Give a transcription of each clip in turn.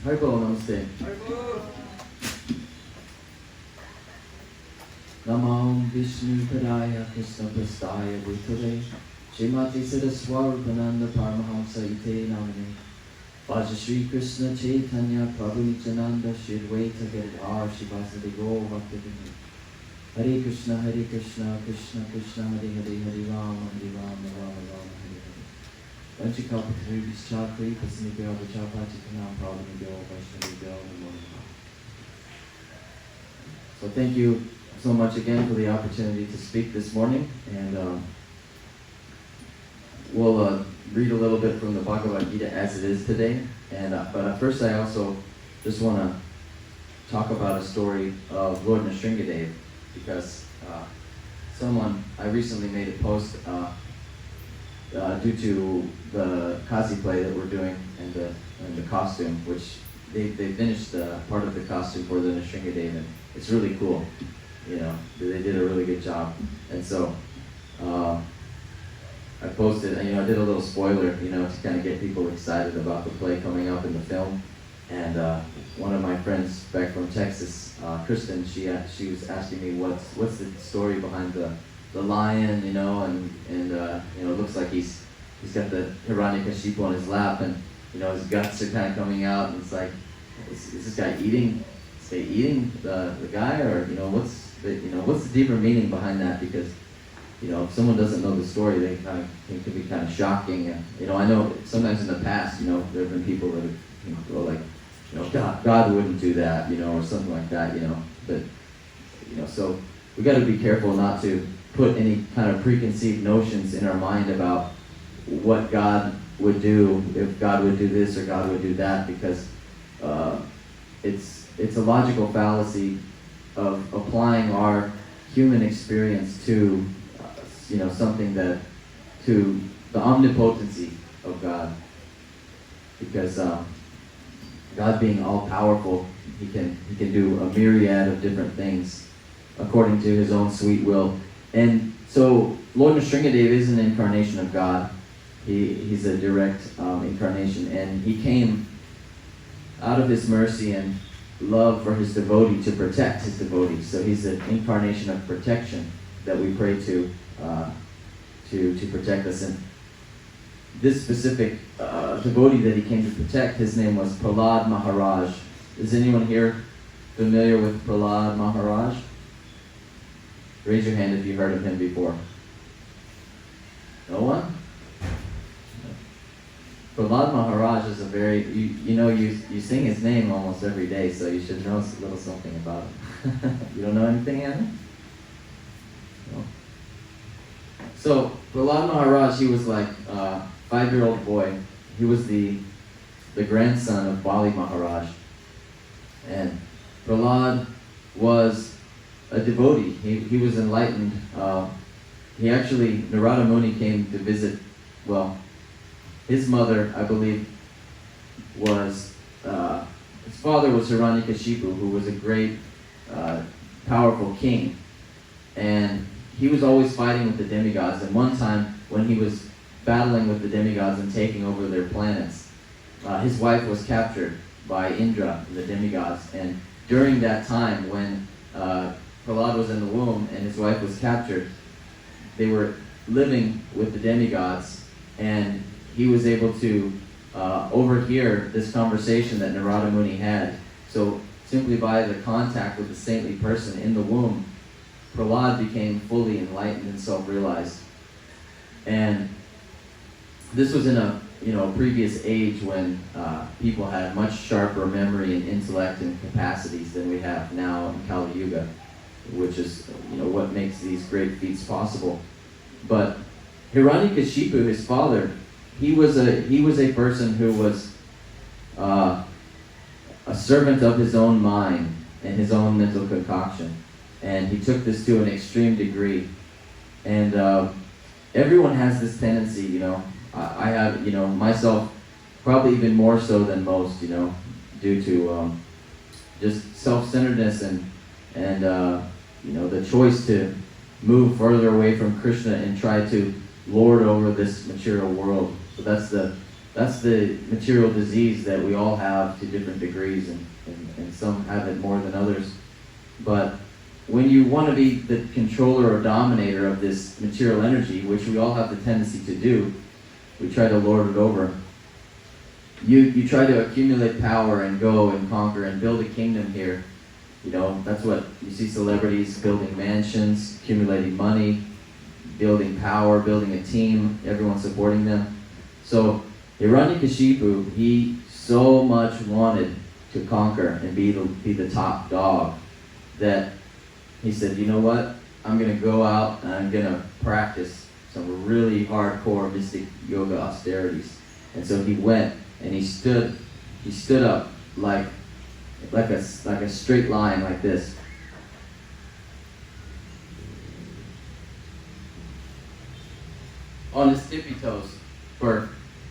Haribol, namaste. Namo Vishnu Padaya Krishna Prastaya Bhutale Srimati Saraswarupananda Paramahamsa Ite Namane Vaja Shri Krishna Chaitanya Prabhu Nityananda Shri Advaita Gadadhar Shivasadi Gaur Bhaktivinoda Hare Krishna Krishna Krishna Hare Hare Hare Rama Rama Rama Hare Hare Vanchikalpatruvis Chakri Pasanibhyo Vachapachitanam Prabhupada Vaishnavibhyo Namo Namaha. So thank you so much again for the opportunity to speak this morning, and we'll read a little bit from the Bhagavad Gita as it is today. And but first, I also just want to talk about a story of Lord Nashringadev, because I recently made a post due to the cosplay that we're doing and the costume, which they finished part of the costume for the Nashringadev, and it's really cool. You know, they did a really good job. And so I posted, I did a little spoiler, to kind of get people excited about the play coming up in the film. And one of my friends back from Texas, Kristen, she was asking me what's the story behind the lion, and it looks like he's got the Hiranyakashipu on his lap, and his guts are kind of coming out, and it's like, is this guy eating the guy, or what's the deeper meaning behind that? Because if someone doesn't know the story, it can be kind of shocking. And I know sometimes in the past, there have been people that have go like, God wouldn't do that, or something like that, But so we got to be careful not to put any kind of preconceived notions in our mind about what God would do, if God would do this or God would do that, because it's a logical fallacy of applying our human experience to something to the omnipotency of God, because God being all powerful, he can do a myriad of different things according to his own sweet will. And so Lord Nashringadev is an incarnation of God. He's a direct incarnation, and he came out of his mercy and love for his devotee to protect his devotees. So he's an incarnation of protection that we pray to protect us. And this specific devotee that he came to protect, his name was Prahlad Maharaj. Is anyone here familiar with Prahlad Maharaj? Raise your hand if you've heard of him before. No one? Prahlad Maharaj is a very, you sing his name almost every day, so you should know a little something about him. You don't know anything, Anna? No. So, Prahlad Maharaj, he was like a 5-year-old boy. He was the grandson of Bali Maharaj. And Prahlad was a devotee. He was enlightened. Narada Muni came to visit, his mother, I believe, was, his father was Hiranyakashipu, who was a great, powerful king. And he was always fighting with the demigods. And one time, when he was battling with the demigods and taking over their planets, his wife was captured by Indra, the demigods. And during that time, when Prahlad was in the womb and his wife was captured, they were living with the demigods, and he was able to overhear this conversation that Narada Muni had. So simply by the contact with the saintly person in the womb, Prahlad became fully enlightened and self-realized. And this was in a previous age when people had much sharper memory and intellect and capacities than we have now in Kali Yuga, which is what makes these great feats possible. But Hiranyakashipu, his father, he was a person who was a servant of his own mind and his own mental concoction, and he took this to an extreme degree. And everyone has this tendency, I have, myself, probably even more so than most, due to just self-centeredness and the choice to move further away from Krishna and try to lord over this material world. So that's that's the material disease that we all have to different degrees, and some have it more than others. But when you want to be the controller or dominator of this material energy, which we all have the tendency to do, we try to lord it over. You try to accumulate power and go and conquer and build a kingdom here. You know, that's what you see celebrities building mansions, accumulating money, building power, building a team, everyone supporting them. So Hiranyakashipu, he so much wanted to conquer and be the top dog that he said, you know what, I'm going to go out and I'm going to practice some really hardcore mystic yoga austerities. And so he went and he stood up like a straight line like this. On his tippy toes for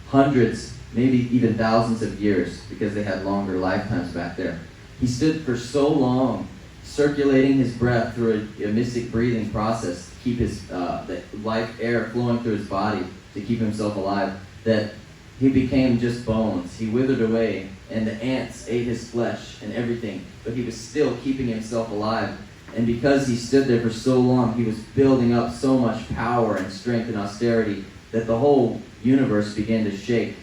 hundreds, maybe even thousands of years, because they had longer lifetimes back there. He stood for so long, circulating his breath through a mystic breathing process to keep his the life air flowing through his body to keep himself alive, that he became just bones. He withered away, and the ants ate his flesh and everything, but he was still keeping himself alive. And because he stood there for so long, he was building up so much power and strength and austerity that the whole universe began to shake.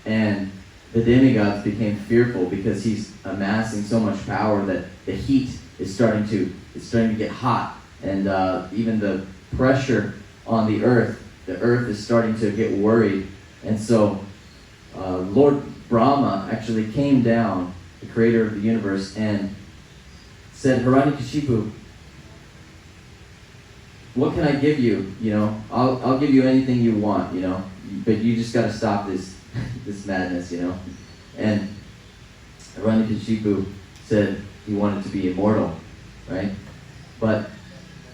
And the demigods became fearful because he's amassing so much power that the heat is starting to get hot. And even the pressure on the earth is starting to get worried. And so Lord Brahma actually came down, the creator of the universe, and said, Hiranyakashipu, what can I give you? You know, I'll give you anything you want, you know, but you just got to stop this this madness, you know. And Hiranyakashipu said he wanted to be immortal, right? But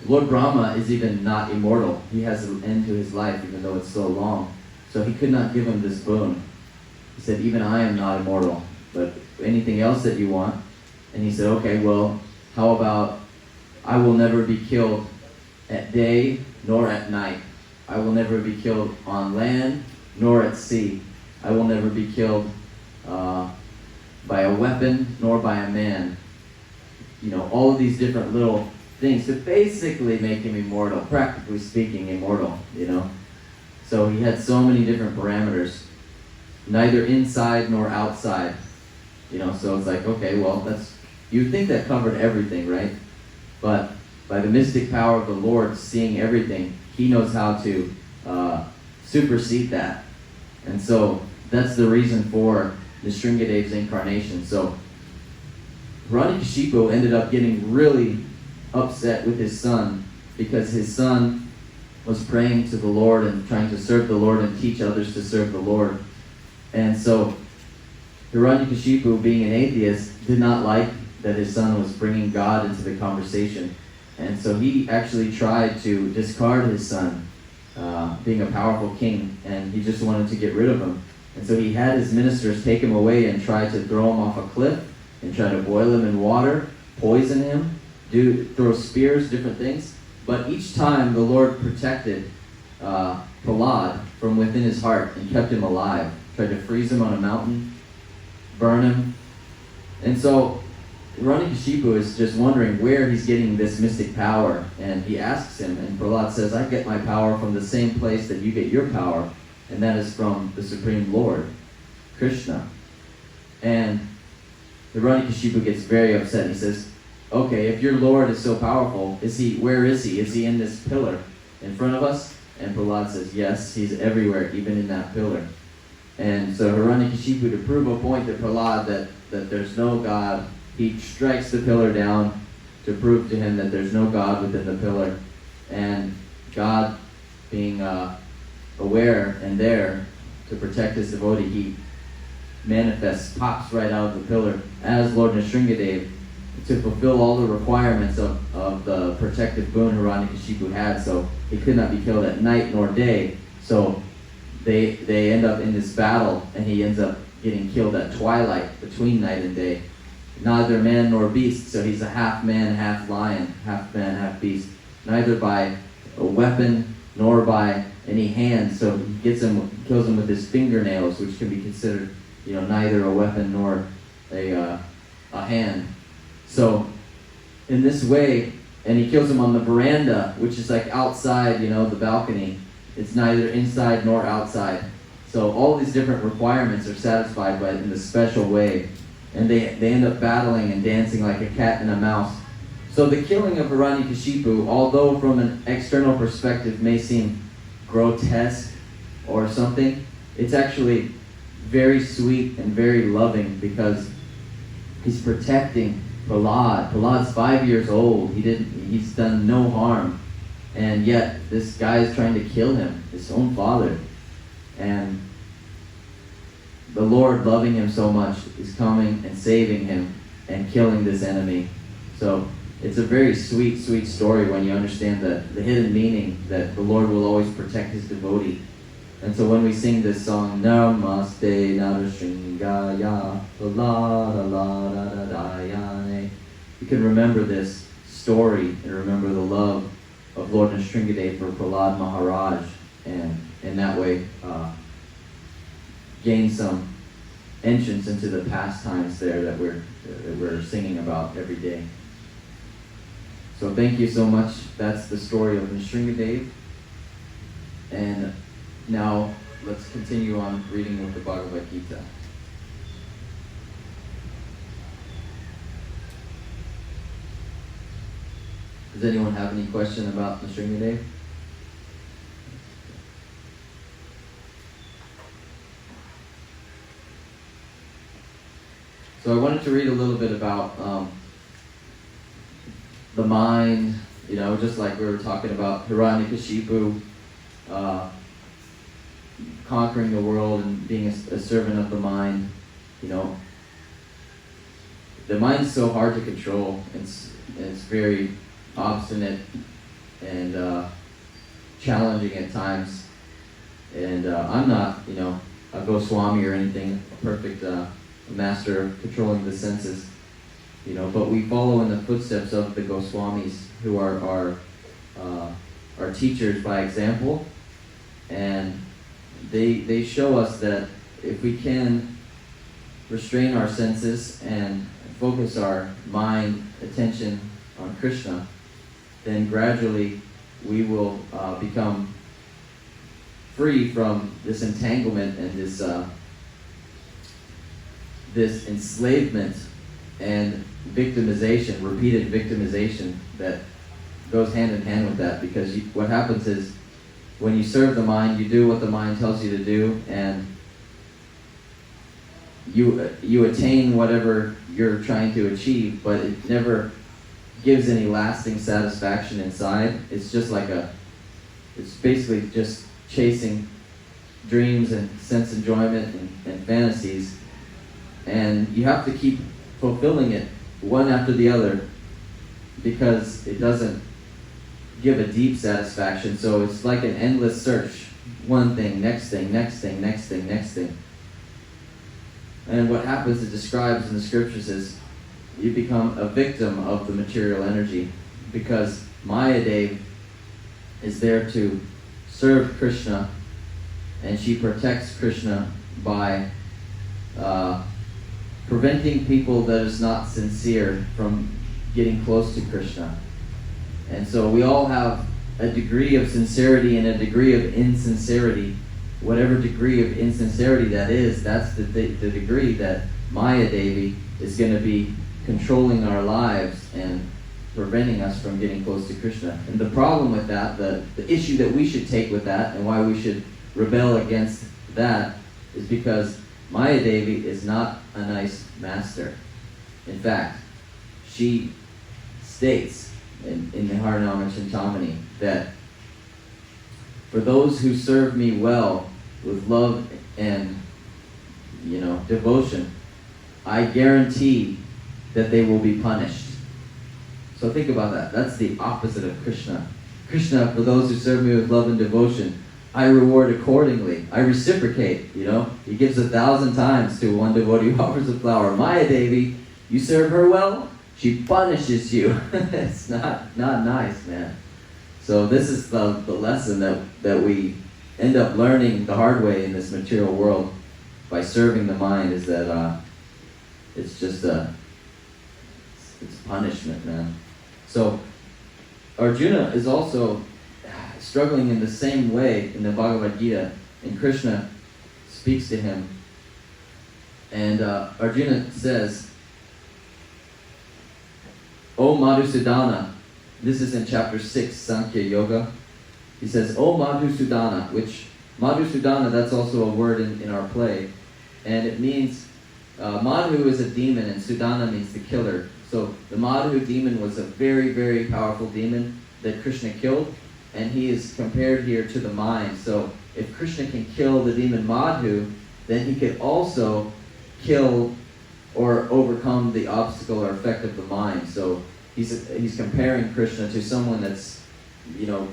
Lord Brahma is even not immortal. He has an end to his life, even though it's so long. So he could not give him this boon. He said, even I am not immortal, but anything else that you want? And he said, okay, well, how about I will never be killed at day nor at night. I will never be killed on land nor at sea. I will never be killed by a weapon nor by a man. You know, all of these different little things to basically make him immortal, practically speaking immortal, you know. So he had so many different parameters, neither inside nor outside, you know. So it's like, okay, well, you'd think that covered everything, right? But by the mystic power of the Lord seeing everything, he knows how to supersede that. And so that's the reason for Nashringadev's incarnation. So Hiranyakashipu ended up getting really upset with his son because his son was praying to the Lord and trying to serve the Lord and teach others to serve the Lord. And so Hiranyakashipu, being an atheist, did not like that his son was bringing God into the conversation. And so he actually tried to discard his son, being a powerful king, and he just wanted to get rid of him. And so he had his ministers take him away and try to throw him off a cliff and try to boil him in water, poison him, throw spears, different things. But each time the Lord protected Prahlad from within his heart and kept him alive, tried to freeze him on a mountain, burn him. And so Hiranyakashipu is just wondering where he's getting this mystic power, and he asks him, and Prahlad says, I get my power from the same place that you get your power, and that is from the Supreme Lord, Krishna. And Hiranyakashipu gets very upset. He says, okay, if your Lord is so powerful, where is he? Is he in this pillar in front of us? And Prahlad says, yes, he's everywhere, even in that pillar. And so Hiranyakashipu, to prove a point to Prahlad that there's no God, he strikes the pillar down to prove to him that there's no God within the pillar. And God, being aware and there to protect his devotee, he manifests, pops right out of the pillar as Lord Nashringadev to fulfill all the requirements of the protective boon Hiranyakashipu had. So he could not be killed at night nor day. So they end up in this battle, and he ends up getting killed at twilight, between night and day. Neither man nor beast, so he's a half man, half lion, half man, half beast. Neither by a weapon nor by any hand, so he kills him with his fingernails, which can be considered, neither a weapon nor a hand. So in this way, and he kills him on the veranda, which is like outside, the balcony. It's neither inside nor outside. So all these different requirements are satisfied by in this special way. And they end up battling and dancing like a cat and a mouse. So the killing of Hiranyakashipu, although from an external perspective may seem grotesque or something, it's actually very sweet and very loving, because he's protecting Prahlad. Prahlad's 5 years old. He's done no harm. And yet this guy is trying to kill him, his own father. And the Lord, loving him so much, is coming and saving him and killing this enemy. So it's a very sweet, sweet story when you understand the hidden meaning that the Lord will always protect his devotee. And so when we sing this song, Namaste Nashringadev, you can remember this story and remember the love of Lord Nashringadev for Prahlad Maharaj, and in that way gain some entrance into the pastimes there that we're singing about every day. So thank you so much. That's the story of Nashringadev. And now let's continue on reading with the Bhagavad Gita. Does anyone have any question about Nashringadev? So I wanted to read a little bit about the mind, just like we were talking about Hiranyakashipu conquering the world and being a servant of the mind. The mind's so hard to control. It's very obstinate and challenging at times. And I'm not, a Goswami or anything, a perfect master of controlling the senses, but we follow in the footsteps of the Goswamis, who are our teachers by example, and they show us that if we can restrain our senses and focus our mind, attention on Krishna, then gradually we will become free from this entanglement and this enslavement and victimization, repeated victimization that goes hand in hand with that. Because what happens is, when you serve the mind, you do what the mind tells you to do, and you attain whatever you're trying to achieve, but it never gives any lasting satisfaction inside. It's just like it's basically just chasing dreams and sense enjoyment and fantasies. And you have to keep fulfilling it one after the other, because it doesn't give a deep satisfaction. So it's like an endless search. One thing, next thing, next thing, next thing, next thing. And what happens, it describes in the scriptures, is you become a victim of the material energy, because Mayadev is there to serve Krishna, and she protects Krishna by preventing people that is not sincere from getting close to Krishna. And so we all have a degree of sincerity and a degree of insincerity. Whatever degree of insincerity that is, that's the degree that Maya Devi is going to be controlling our lives and preventing us from getting close to Krishna. And the problem with that, the issue that we should take with that, and why we should rebel against that, is because Maya Devi is not a nice master. In fact, she states in the Harinama Chintamani that for those who serve me well with love and devotion, I guarantee that they will be punished. So think about that. That's the opposite of Krishna. Krishna, for those who serve me with love and devotion, I reward accordingly. I reciprocate, He gives 1,000 times to one devotee who offers a flower. Maya Devi, you serve her well, she punishes you. It's not nice, man. So this is the lesson that we end up learning the hard way in this material world by serving the mind is that it's just it's punishment, man. So Arjuna is also struggling in the same way in the Bhagavad Gita, and Krishna speaks to him. And Arjuna says, O Madhusudana, this is in chapter 6, Sankhya Yoga. He says, O Madhusudana, which, Madhusudana, that's also a word in our play. And it means, Madhu is a demon and Sudana means the killer. So the Madhu demon was a very, very powerful demon that Krishna killed. And he is compared here to the mind. So if Krishna can kill the demon Madhu, then he could also kill or overcome the obstacle or effect of the mind. So he's comparing Krishna to someone that's,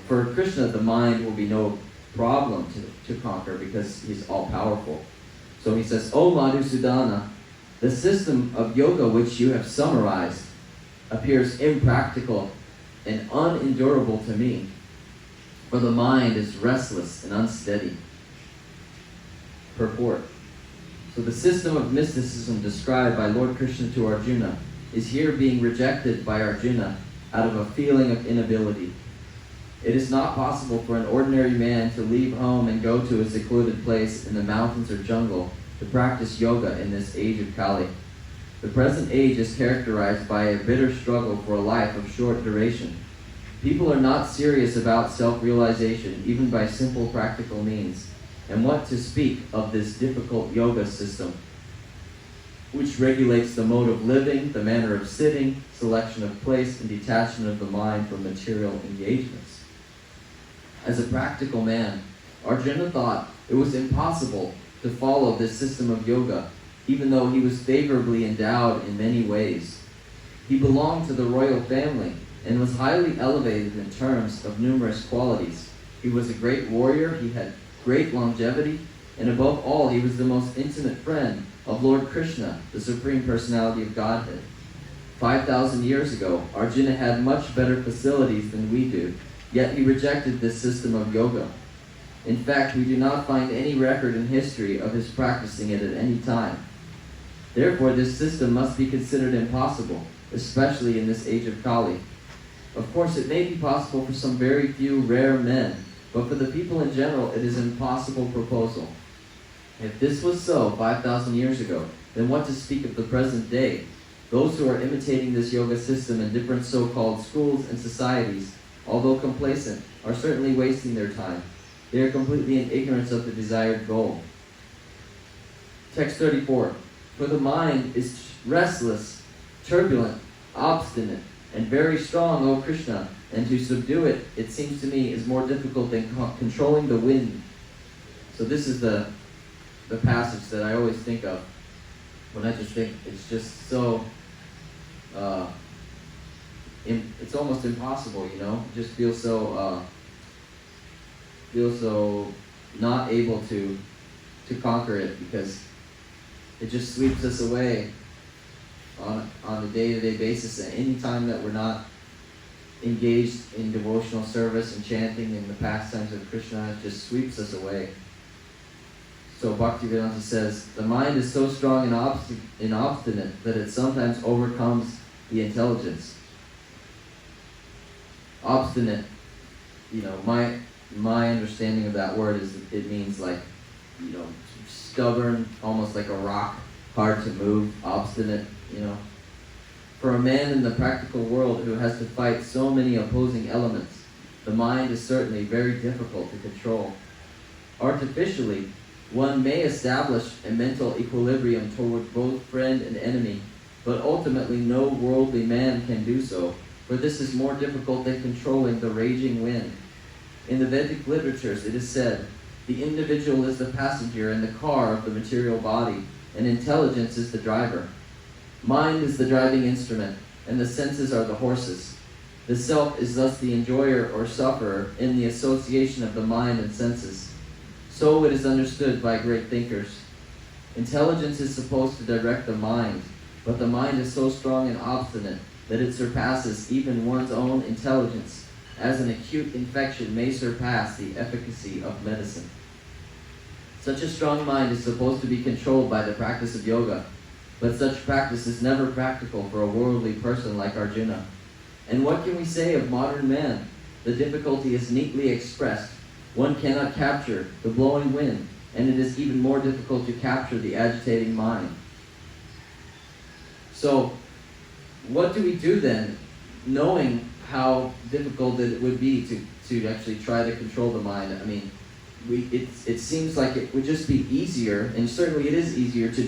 for Krishna the mind will be no problem to conquer because he's all-powerful. So he says, O Madhusudana, the system of yoga which you have summarized appears impractical and unendurable to me, for the mind is restless and unsteady. Purport. So the system of mysticism described by Lord Krishna to Arjuna is here being rejected by Arjuna out of a feeling of inability. It is not possible for an ordinary man to leave home and go to a secluded place in the mountains or jungle to practice yoga in this age of Kali. The present age is characterized by a bitter struggle for a life of short duration. People are not serious about self-realization, even by simple practical means. And what to speak of this difficult yoga system, which regulates the mode of living, the manner of sitting, selection of place, and detachment of the mind from material engagements. As a practical man, Arjuna thought it was impossible to follow this system of yoga, even though he was favorably endowed in many ways. He belonged to the royal family and was highly elevated in terms of numerous qualities. He was a great warrior, he had great longevity, and above all, he was the most intimate friend of Lord Krishna, the Supreme Personality of Godhead. 5,000 years ago, Arjuna had much better facilities than we do, yet he rejected this system of yoga. In fact, we do not find any record in history of his practicing it at any time. Therefore, this system must be considered impossible, especially in this age of Kali. Of course, it may be possible for some very few rare men, but for the people in general, it is an impossible proposal. If this was so 5,000 years ago, then what to speak of the present day? Those who are imitating this yoga system in different so-called schools and societies, although complacent, are certainly wasting their time. They are completely in ignorance of the desired goal. Text 34. For the mind is restless, turbulent, obstinate, and very strong, O Krishna, and to subdue it, it seems to me, is more difficult than controlling the wind. So this is the passage that I always think of when I just think it's just so, it's almost impossible, Just feel so not able to conquer it because it just sweeps us away on a day-to-day basis. And any time that we're not engaged in devotional service and chanting in the pastimes of Krishna, it just sweeps us away. So Bhaktivedanta says, the mind is so strong and obstinate that it sometimes overcomes the intelligence. Obstinate, my understanding of that word is it means like, stubborn, almost like a rock, hard to move, obstinate, For a man in the practical world who has to fight so many opposing elements, the mind is certainly very difficult to control. Artificially, one may establish a mental equilibrium toward both friend and enemy, but ultimately no worldly man can do so, for this is more difficult than controlling the raging wind. In the Vedic literatures it is said, the individual is the passenger in the car of the material body, and intelligence is the driver. Mind is the driving instrument, and the senses are the horses. The self is thus the enjoyer or sufferer in the association of the mind and senses. So it is understood by great thinkers. Intelligence is supposed to direct the mind, but the mind is so strong and obstinate that it surpasses even one's own intelligence. as an acute infection may surpass the efficacy of medicine. Such a strong mind is supposed to be controlled by the practice of yoga, but such practice is never practical for a worldly person like Arjuna. And what can we say of modern man? The difficulty is neatly expressed. One cannot capture the blowing wind, and it is even more difficult to capture the agitating mind. So, what do we do then, knowing how difficult it would be to actually try to control the mind? I mean, it seems like it would just be easier, and certainly it is easier to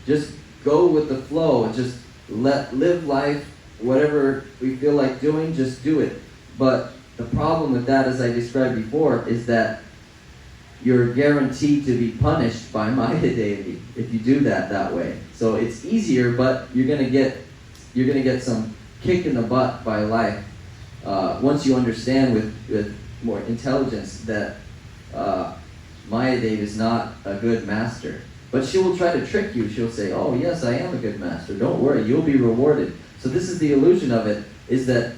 just go with the flow and just live life, whatever we feel like doing, just do it. But the problem with that, as I described before, is that you're guaranteed to be punished by Maya Devi if you do that way. So it's easier, but you're gonna get some kick in the butt by life once you understand with more intelligence that Maya Devi is not a good master. But she will try to trick you. She'll say, "Oh yes, I am a good master. Don't worry, you'll be rewarded." So this is the illusion of it: is that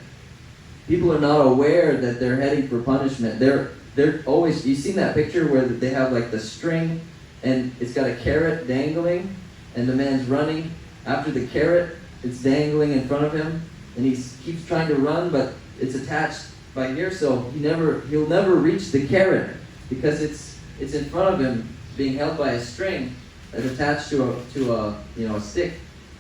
people are not aware that they're heading for punishment. They're always, you've seen that picture where they have like the string and it's got a carrot dangling and the man's running after the carrot. It's dangling in front of him and he keeps trying to run, but it's attached by here, so he'll never reach the carrot because it's in front of him being held by a string that's attached to a stick.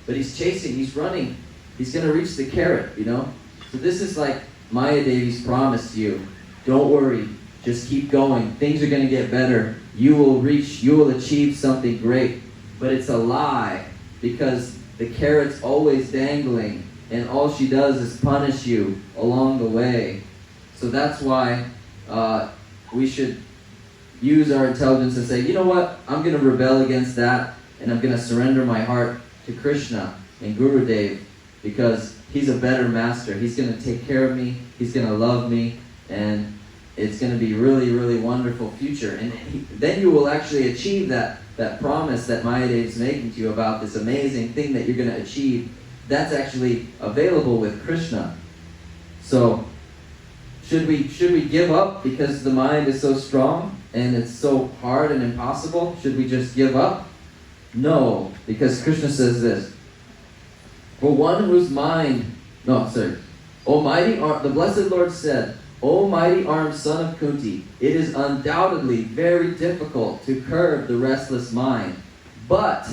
But he's chasing, he's running, he's going to reach the carrot, So this is like Maya Devi's promise to you. Don't worry, just keep going. Things are going to get better. You will achieve something great. But it's a lie, because the carrot's always dangling, and all she does is punish you along the way. So that's why we should use our intelligence and say, you know what, I'm going to rebel against that, and I'm going to surrender my heart to Krishna and Gurudev, because he's a better master. He's going to take care of me. He's going to love me. And it's going to be really, really wonderful future. And then you will actually achieve that promise that Maya Dev is making to you about this amazing thing that you're going to achieve. That's actually available with Krishna. So, should we give up because the mind is so strong and it's so hard and impossible? Should we just give up? No, because Krishna says this. For one whose mind, the Blessed Lord said, O mighty armed son of Kunti, it is undoubtedly very difficult to curb the restless mind, but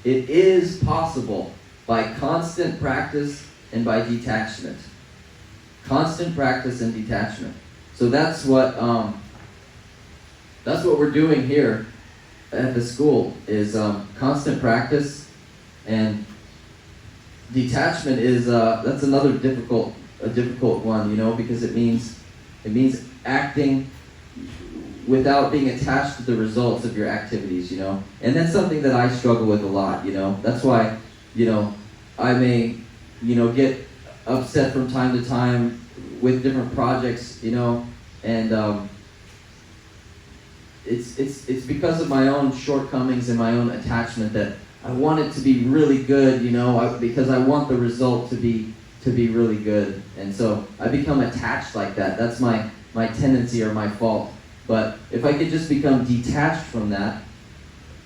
it is possible by constant practice and by detachment. Constant practice and detachment. So that's what we're doing here at the school, is constant practice, and detachment is that's another difficult one, because it means acting without being attached to the results of your activities, and that's something that I struggle with a lot. That's why I may get upset from time to time with different projects, and it's because of my own shortcomings and my own attachment that I want it to be really good, because I want the result to be really good. And so I become attached like that. That's my tendency or my fault. But if I could just become detached from that,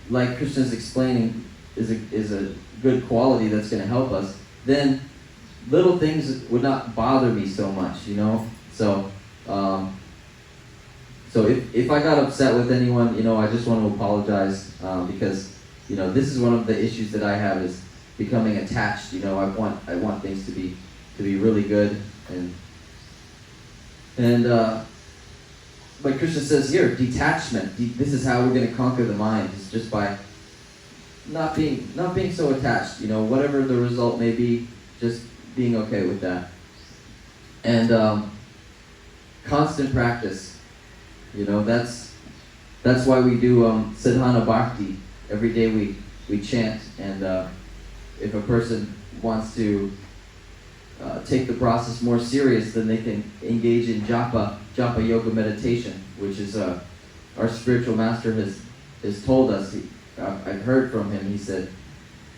like Krishna's explaining is a good quality that's going to help us, then little things would not bother me so much, So if I got upset with anyone, I just want to apologize, because this is one of the issues that I have, is becoming attached. I want things to be really good, and like Krishna says here, detachment. This is how we're going to conquer the mind. It's just by not being so attached. Whatever the result may be, just being okay with that. And constant practice. That's why we do sadhana bhakti. Every day we chant, and if a person wants to take the process more serious, then they can engage in japa yoga meditation, which is our spiritual master has told us. I've heard from him. He said,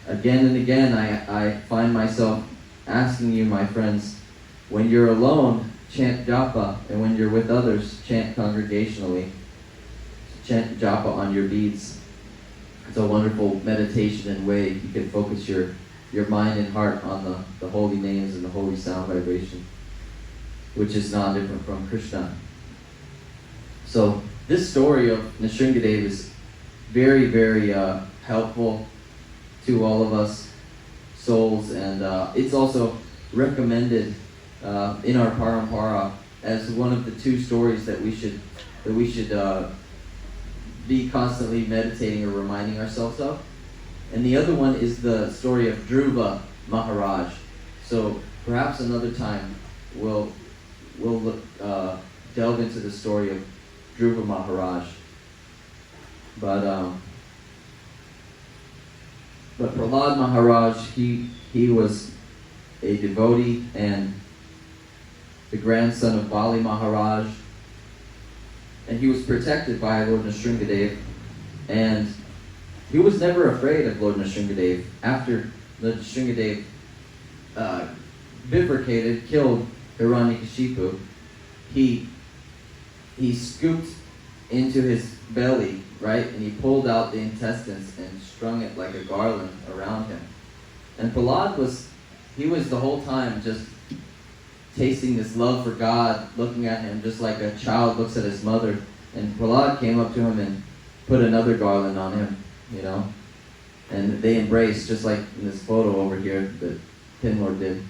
again and again, I find myself asking you, my friends, when you're alone, chant japa, and when you're with others, chant congregationally. Chant japa on your beads. It's a wonderful meditation and way you can focus your mind and heart on the holy names and the holy sound vibration, which is not different from Krishna. So this story of Nashringadev is very, very helpful to all of us souls, and it's also recommended in our parampara as one of the two stories that we should be constantly meditating or reminding ourselves of. And the other one is the story of Dhruva Maharaj. So perhaps another time we'll delve into the story of Dhruva Maharaj. But Prahlad Maharaj, he was a devotee and the grandson of Bali Maharaj, and he was protected by Lord Nashringadev, and he was never afraid of Lord Nashringadev. After Lord Nashringadev bifurcated, killed Hiranyakashipu, he scooped into his belly, right, and he pulled out the intestines and strung it like a garland around him. And Prahlad was the whole time just tasting this love for God, looking at him just like a child looks at his mother. And Prahlad came up to him and put another garland on him, and they embraced, just like in this photo over here that Pinlord did.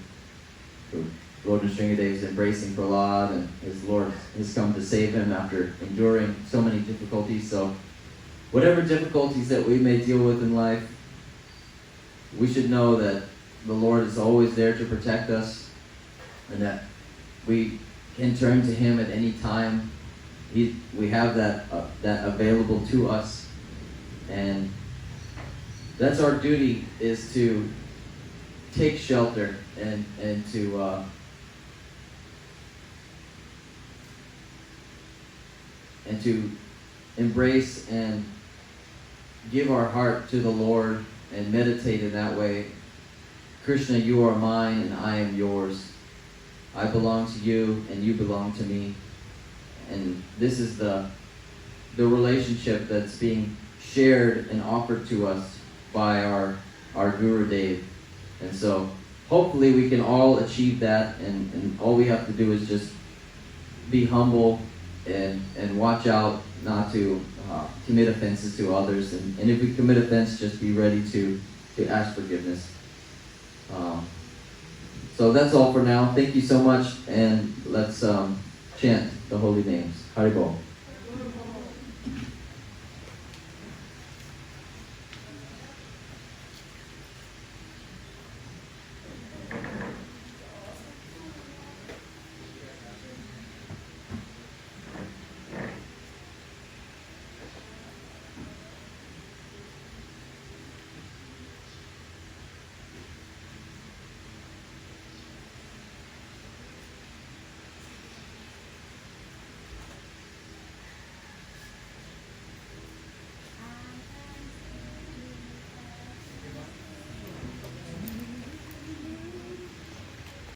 So Lord Nashringadev is embracing Prahlad, and his Lord has come to save him after enduring so many difficulties. So whatever difficulties that we may deal with in life, we should know that the Lord is always there to protect us, and that we can turn to Him at any time. We have that available to us, and that's our duty, is to take shelter and to embrace and give our heart to the Lord and meditate in that way. Krishna, you are mine and I am yours. I belong to you and you belong to me. And this is the relationship that's being shared and offered to us by our Guru Dev. And so hopefully we can all achieve that, and all we have to do is just be humble and watch out not to commit offenses to others. And if we commit offense, just be ready to ask forgiveness. So that's all for now. Thank you so much, and let's chant the holy names. Haribol.